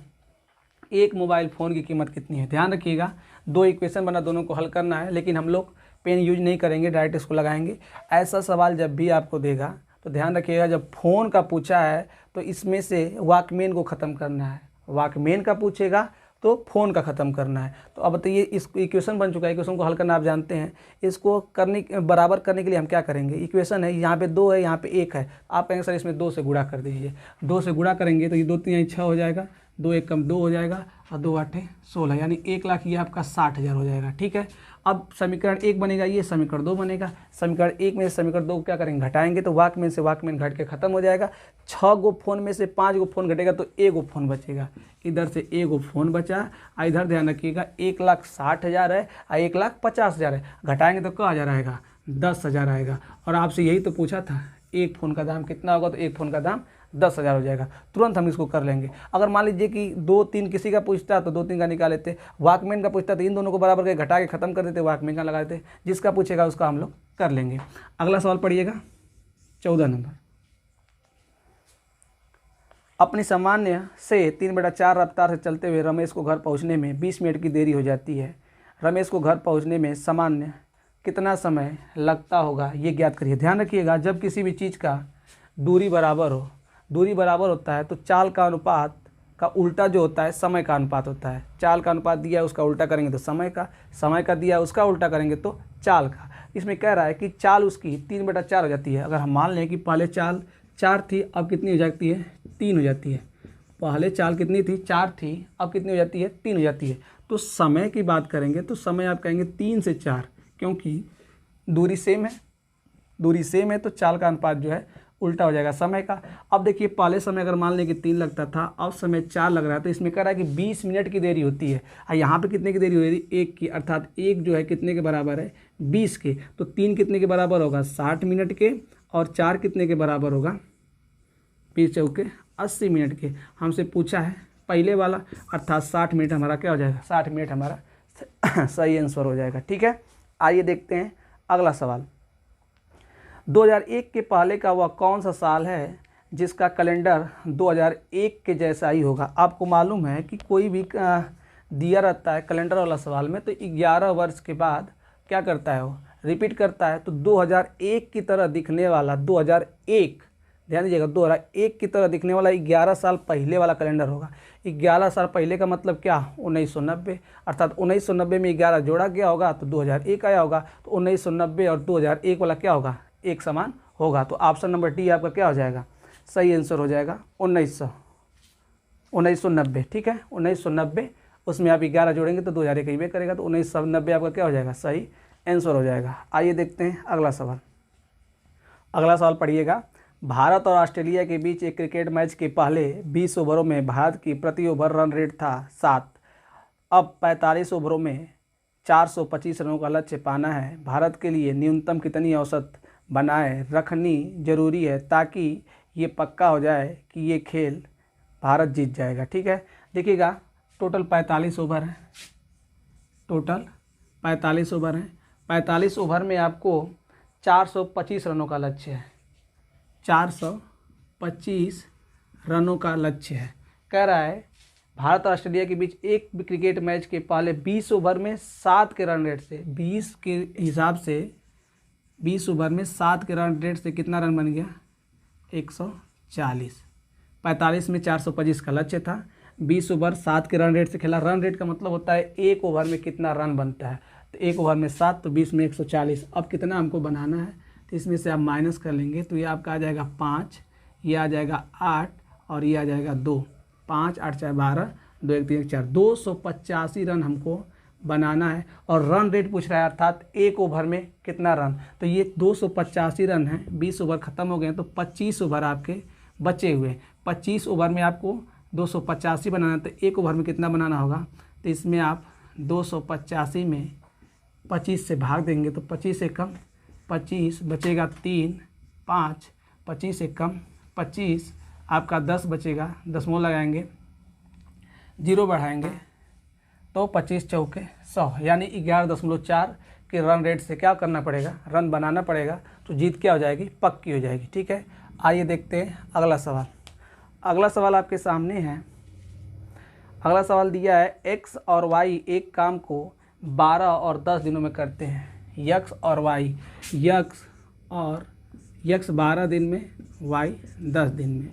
एक मोबाइल फ़ोन की कीमत कितनी है। ध्यान रखिएगा, 2 इक्वेशन बना, दोनों को हल करना है, लेकिन हम लोग पेन यूज नहीं करेंगे, डायरेक्ट इसको लगाएंगे। ऐसा सवाल जब भी आपको देगा तो ध्यान रखिएगा, जब फ़ोन का पूछा है तो इसमें से वॉकमैन को ख़त्म करना है, वॉकमैन का पूछेगा तो फ़ोन का ख़त्म करना है। तो अब बताइए, इस इक्वेशन बन चुका है, इक्वेशन को हल करना आप जानते हैं। इसको करने बराबर करने के लिए हम क्या करेंगे, इक्वेशन है यहाँ पे 2 है, यहाँ पे 1 है, आप कहेंगे सर इसमें 2 से गुणा कर दीजिए। 2 से गुणा करेंगे तो ये 2 3 6 हो जाएगा, 2 1 कम 2 हो जाएगा, और 2 8 16, यानी 1,00,000 ये आपका 60,000 हो जाएगा। ठीक है, अब समीकरण 1 बनेगा, ये समीकरण 2 बनेगा। समीकरण 1 में से समीकरण 2 को क्या करेंगे, घटाएंगे, तो वॉकमैन से वॉकमैन घट के खत्म हो जाएगा। 6 गो फ़ोन में से 5 गो फ़ोन घटेगा तो 1 गो फ़ोन बचेगा, इधर से 1 गो फ़ोन बचा। इधर ध्यान रखिएगा 1,60,000 है और 1,50,000 है, घटाएंगे तो क्या आ आएगा 10,000 आएगा। और आपसे यही तो पूछा था एक फ़ोन का दाम कितना होगा, तो एक फ़ोन का दाम 10,000 हो जाएगा। तुरंत हम इसको कर लेंगे। अगर मान लीजिए कि 2-3 किसी का पूछता तो 2-3 का निकाल लेते, वॉकमैन का पूछता तो इन दोनों को बराबर करके घटा के ख़त्म कर देते, वॉकमैन का लगा देते, जिसका पूछेगा उसका हम लोग कर लेंगे। अगला सवाल पढ़िएगा 14 नंबर। अपनी सामान्य से 3/4 रफ्तार से चलते हुए रमेश को घर पहुंचने में 20 मिनट की देरी हो जाती है। रमेश को घर पहुंचने में सामान्य कितना समय लगता होगा, ये ज्ञात करिए। ध्यान रखिएगा, जब किसी भी चीज़ का दूरी बराबर हो, दूरी बराबर होता है तो चाल का अनुपात का उल्टा जो होता है समय का अनुपात होता है। चाल का अनुपात दिया है उसका उल्टा करेंगे तो समय का, समय का दिया है उसका उल्टा करेंगे तो चाल का। इसमें कह रहा है कि चाल उसकी 3/4 हो जाती है। अगर हम मान लें कि पहले चाल 4 थी, अब कितनी हो जाती है 3 हो जाती है। पहले चाल कितनी थी 4 थी, अब कितनी हो जाती है 3 हो जाती है। तो समय की बात करेंगे तो समय आप कहेंगे 3 से 4, क्योंकि दूरी सेम है, दूरी सेम है तो चाल का अनुपात जो है उल्टा हो जाएगा समय का। अब देखिए पहले समय अगर मान लें कि 3 लगता था, अब समय 4 लग रहा है, तो इसमें कह रहा है कि 20 मिनट की देरी होती है। और यहाँ पे कितने की देरी हो रही है 1 की, अर्थात 1 जो है कितने के बराबर है 20 के। तो 3 कितने के बराबर होगा 60 मिनट के, और 4 कितने के बराबर होगा 20 चौके 80 मिनट के। हमसे पूछा है पहले वाला, अर्थात 60 मिनट हमारा क्या हो जाएगा, 60 मिनट हमारा सही आंसर हो जाएगा। ठीक है, आइए देखते हैं अगला सवाल। 2001 के पहले का वह कौन सा साल है जिसका कैलेंडर 2001 के जैसा ही होगा। आपको मालूम है कि कोई भी दिया रहता है कैलेंडर वाला सवाल में, तो 11 वर्ष के बाद क्या करता है वो रिपीट करता है। तो 2001 की तरह दिखने वाला 2001, ध्यान दीजिएगा 2001 की तरह दिखने वाला 11 साल पहले वाला कैलेंडर होगा। 11 साल पहले का मतलब क्या 1990, अर्थात 1990 में 11 जोड़ा गया होगा तो 2001 आया होगा। तो 1990 और 2001 वाला क्या होगा, एक समान होगा। तो ऑप्शन नंबर डी आपका क्या हो जाएगा, सही आंसर हो जाएगा 1990। ठीक है, 1990, उसमें आप 11 जोड़ेंगे तो 2001 ही करेगा, तो 1990 आपका क्या हो जाएगा, सही आंसर हो जाएगा। आइए देखते हैं अगला सवाल। अगला सवाल पढ़िएगा। भारत और ऑस्ट्रेलिया के बीच एक क्रिकेट मैच के पहले 20 ओवरों में भारत की प्रति ओवर रन रेट था 7, अब 45 ओवरों में 425 रनों का लक्ष्य पाना है। भारत के लिए न्यूनतम कितनी औसत बनाए रखनी जरूरी है ताकि ये पक्का हो जाए कि ये खेल भारत जीत जाएगा। ठीक है, देखिएगा टोटल 45 ओवर है, टोटल 45 ओवर हैं। 45 ओवर में आपको 425 रनों का लक्ष्य है, 425 रनों का लक्ष्य है। कह रहा है भारत और ऑस्ट्रेलिया के बीच एक क्रिकेट मैच के पहले 20 ओवर में 7 के रन रेट से 20 के हिसाब से 20 ओवर में 7 के रन रेट से कितना रन बन गया 140। 45 में 425 का लक्ष्य था, 20 ओवर 7 के रन रेट से खेला। रन रेट का मतलब होता है एक ओवर में कितना रन बनता है, तो एक ओवर में 7 तो 20 में 140। अब कितना हमको बनाना है तो इसमें से आप माइनस कर लेंगे तो ये आपका आ जाएगा 5, ये आ जाएगा 8 और ये आ जाएगा 2। 5 8 4 12, 2 1 3 1 4, 285 रन हमको बनाना है। और रन रेट पूछ रहा है अर्थात एक ओवर में कितना रन, तो ये 285 रन है। 20 ओवर ख़त्म हो गए तो 25 ओवर आपके बचे हुए। 25 ओवर में आपको 285 बनाना है, तो एक ओवर में कितना बनाना होगा, तो इसमें आप 285 में 25 से भाग देंगे तो 25 से कम 25 बचेगा 3 5, 25 से कम 25 आपका 10 बचेगा, दशमलव लगाएंगे, 0 बढ़ाएंगे तो 25 चौके 100, यानी 11.4 के रन रेट से क्या करना पड़ेगा, रन बनाना पड़ेगा, तो जीत क्या हो जाएगी, पक्की हो जाएगी। ठीक है, आइए देखते हैं अगला सवाल। अगला सवाल आपके सामने है। अगला सवाल दिया है x और y एक काम को 12 और 10 दिनों में करते हैं। x और y, x 12 दिन में, y 10 दिन में।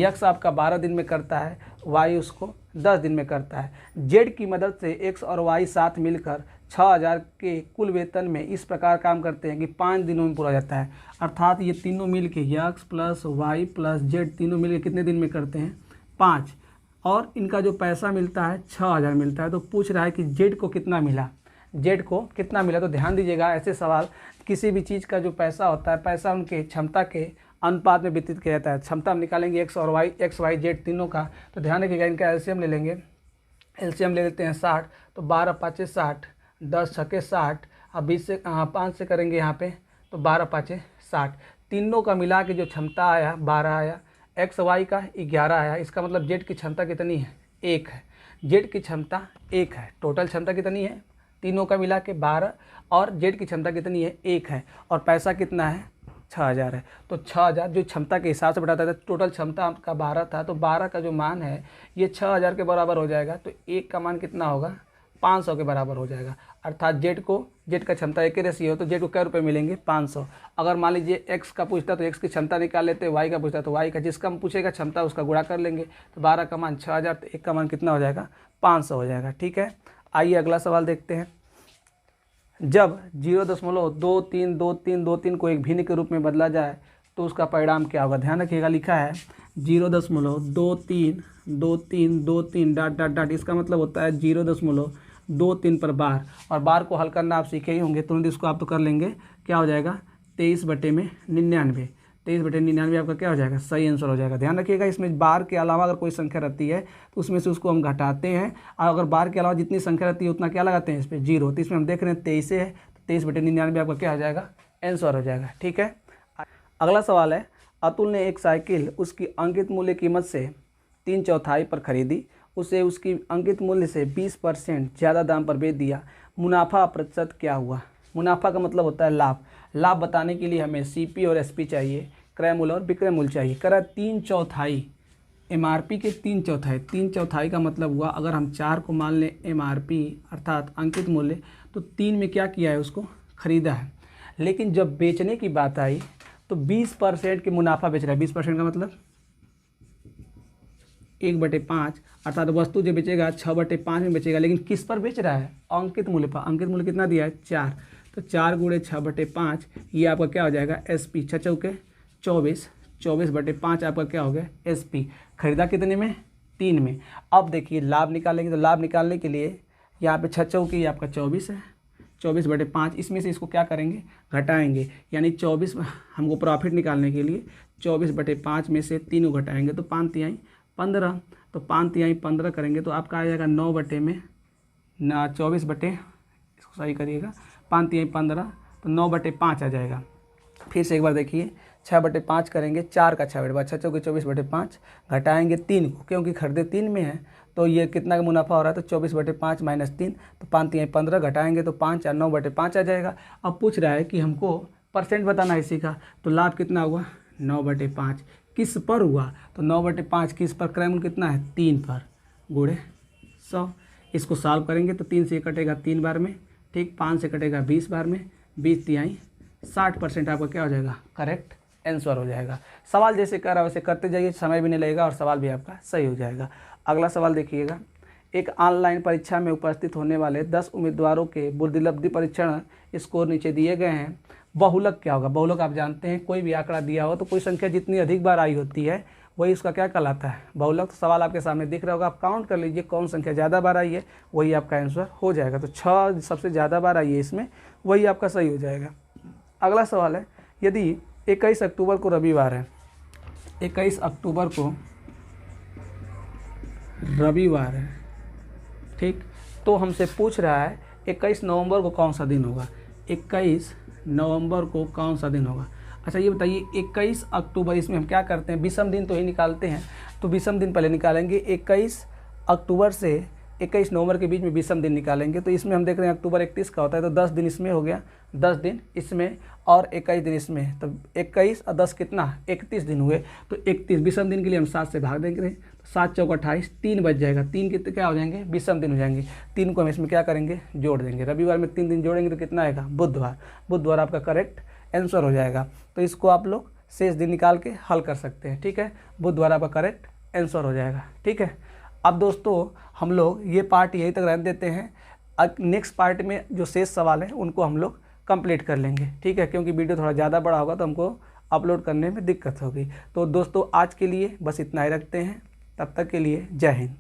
x आपका 12 दिन में करता है, y उसको 10 दिन में करता है। z की मदद से x और y साथ मिलकर 6000 के कुल वेतन में इस प्रकार काम करते हैं कि 5 दिनों में पूरा जाता है। अर्थात ये तीनों मिल के x plus y plus z तीनों मिल के कितने दिन में करते हैं, 5। और इनका जो पैसा मिलता है 6000 मिलता है। तो पूछ रहा है कि z को कितना मिला, z को कितना मिला। तो ध्यान दीजिएगा, ऐसे सवाल किसी भी चीज़ का जो पैसा होता है, पैसा उनके क्षमता के अनुपात में वितरित किया जाता है। क्षमता हम निकालेंगे x और y, x y z तीनों का, तो ध्यान रखिएगा इनका एलसीएम ले लेंगे। एलसीएम ले लेते हैं 60, तो 12 5 60, 10 6 60, अब 20 से 5 से करेंगे यहाँ पे तो 12 5 60। तीनों का मिला के जो क्षमता आया 12 आया, एक्स वाई का 11 आया। इसका मतलब जेड की क्षमता कितनी है, 1 है। जेड की क्षमता 1 है। टोटल क्षमता कितनी है, तीनों का मिला के 12 और जेड की क्षमता कितनी है, 1 है। और पैसा कितना है, 6000 है। तो 6000 जो क्षमता के हिसाब से बढ़ाता था, टोटल क्षमता आपका 12 था, तो 12 का जो मान है ये 6000 के बराबर हो जाएगा। तो 1 का मान कितना होगा, 500 के बराबर हो जाएगा। अर्थात जेड का क्षमता 1 रेशियो हो तो जेड को क्या रुपये मिलेंगे, 500। अगर मान लीजिए एक्स का पूछता तो एक्स की क्षमता निकाल लेते, वाई का पूछता तो वाई का, जिसका हम पूछेगा क्षमता उसका गुणा कर लेंगे। तो 12 का मान 6000, तो 1 का मान कितना हो जाएगा, 500 हो जाएगा। ठीक है, आइए अगला सवाल देखते हैं। जब 0.232323 को एक भिन्न के रूप में बदला जाए तो उसका परिणाम क्या होगा। ध्यान रखिएगा, लिखा है 0.232323 डॉट डॉट डॉट, इसका मतलब होता है 0.23 पर बार। और बार को हल करना आप सीखे ही होंगे, तुरंत इसको आप तो कर लेंगे। क्या हो जाएगा, 23/99। 23/99 आपका क्या हो जाएगा, सही आंसर हो जाएगा। ध्यान रखिएगा, इसमें बार के अलावा अगर कोई संख्या रहती है तो उसमें से उसको हम घटाते हैं, और अगर बार के अलावा जितनी संख्या रहती है उतना क्या लगाते हैं, इस पर 0। तो इसमें हम देख रहे हैं 23 है, तो 23/99 आपका क्या हो जाएगा, आंसर हो जाएगा। ठीक है, अगला सवाल है। अतुल ने एक साइकिल उसकी अंकित मूल्य कीमत से 3/4 पर खरीदी, उसे उसकी अंकित मूल्य से 20% ज़्यादा दाम पर बेच दिया। मुनाफा प्रतिशत क्या हुआ। मुनाफा का मतलब होता है लाभ। लाभ बताने के लिए हमें सीपी और एसपी चाहिए, क्रय मूल्य और विक्रय मूल्य चाहिए। करा 3/4 एमआरपी के 3/4। 3/4 का मतलब हुआ, अगर हम 4 को मान लें एमआरपी अर्थात अंकित मूल्य, तो 3 में क्या किया है, उसको खरीदा है। लेकिन जब बेचने की बात आई तो 20% के मुनाफा बेच रहा है। 20% का मतलब 1/5, अर्थात वस्तु जो बेचेगा 6/5 में बेचेगा, लेकिन किस पर बेच रहा है, अंकित मूल्य पर। अंकित मूल्य कितना दिया है, 4, तो 4 × 6/5 ये आपका क्या हो जाएगा, एसपी। 6 चौके 24, 24/5 आपका क्या हो गया, एसपी। खरीदा कितने में, 3 में। अब देखिए लाभ निकालेंगे, तो लाभ निकालने के लिए यहाँ पे 6 चौके ये आपका 24 है, 24/5, इसमें से इसको क्या करेंगे, घटाएंगे। यानी 24 हमको प्रॉफिट निकालने के लिए 24/5 में से 3 को घटाएंगे तो 5 तिहाई 15, तो 5 तिहाई 15 करेंगे तो आपका आ जाएगा 9 बटे में 24 बटे, इसको इसको सही करिएगा, 5 3 15, तो 9/5 आ जाएगा। फिर से एक बार देखिए, 6/5 करेंगे, 4 का 6 6 चौके 24/5, घटाएंगे 3 को क्योंकि खरीदे 3 में है, तो ये कितना का मुनाफा हो रहा है, तो 24/5 - 3, तो 5 3 15, घटाएंगे तो 5 और 9/5 आ जाएगा। अब पूछ रहा है कि हमको परसेंट बताना है इसी का, तो लाभ कितना हुआ 9/5, किस पर हुआ, तो 9/5 किस पर, क्रय मूल्य कितना है 3 पर, गुणे 100। इसको सॉल्व करेंगे तो 3 से कटेगा 3 बार में, ठीक, 5 से कटेगा 20 बार में, 20 तिहाई 60% आपका क्या हो जाएगा, करेक्ट आंसर हो जाएगा। सवाल जैसे कर रहा है वैसे करते जाइए, समय भी नहीं लगेगा और सवाल भी आपका सही हो जाएगा। अगला सवाल देखिएगा, एक ऑनलाइन परीक्षा में उपस्थित होने वाले 10 उम्मीदवारों के बुद्धिलब्धि परीक्षण स्कोर नीचे दिए गए हैं। बहुलक क्या होगा, बहुलक आप जानते हैं, कोई भी आंकड़ा दिया हो तो कोई संख्या जितनी अधिक बार आई होती है वही उसका क्या कहलाता है, बहुलक। तो सवाल आपके सामने दिख रहा होगा, आप काउंट कर लीजिए कौन संख्या ज़्यादा बार आई है, वही आपका आंसर हो जाएगा। तो 6 सबसे ज़्यादा बार आई है इसमें, वही आपका सही हो जाएगा। अगला सवाल है, यदि 21 अक्टूबर को रविवार है, 21 अक्टूबर को रविवार है, ठीक, तो हमसे पूछ रहा है 21 नवंबर को कौन सा दिन होगा, 21 नवंबर को कौन सा दिन होगा। अच्छा ये बताइए 21 अक्टूबर, इसमें हम क्या करते हैं, विषम दिन तो ही निकालते हैं, तो विषम दिन पहले निकालेंगे। 21 अक्टूबर से 21 नवंबर के बीच में विषम दिन निकालेंगे, तो इसमें हम देख रहे हैं अक्टूबर 31 का होता है, तो 10 दिन इसमें हो गया, 10 दिन इसमें और 21 दिन इसमें, तो 21 और 10 कितना 31 दिन हुए। तो 31 विषम दिन के लिए हम 7 से भाग देंगे, तो 7 चौक 28, 3 बच जाएगा, 3 कितने क्या हो जाएंगे, विषम दिन हो जाएंगे। 3 को हम इसमें क्या करेंगे, जोड़ देंगे। रविवार में 3 दिन जोड़ेंगे तो कितना आएगा, बुधवार, बुधवार आपका करेक्ट आंसर हो जाएगा। तो इसको आप लोग शेष दिन निकाल के हल कर सकते हैं, ठीक है, बुधवार आपका करेक्ट आंसर हो जाएगा, ठीक है। अब दोस्तों हम लोग ये पार्ट यहीं तक रहने देते हैं, अब नेक्स्ट पार्ट में जो शेष सवाल हैं उनको हम लोग कंप्लीट कर लेंगे, ठीक है, क्योंकि वीडियो थोड़ा ज़्यादा बड़ा होगा तो हमको अपलोड करने में दिक्कत होगी। तो दोस्तों आज के लिए बस इतना ही रखते हैं, तब तक के लिए जय हिंद।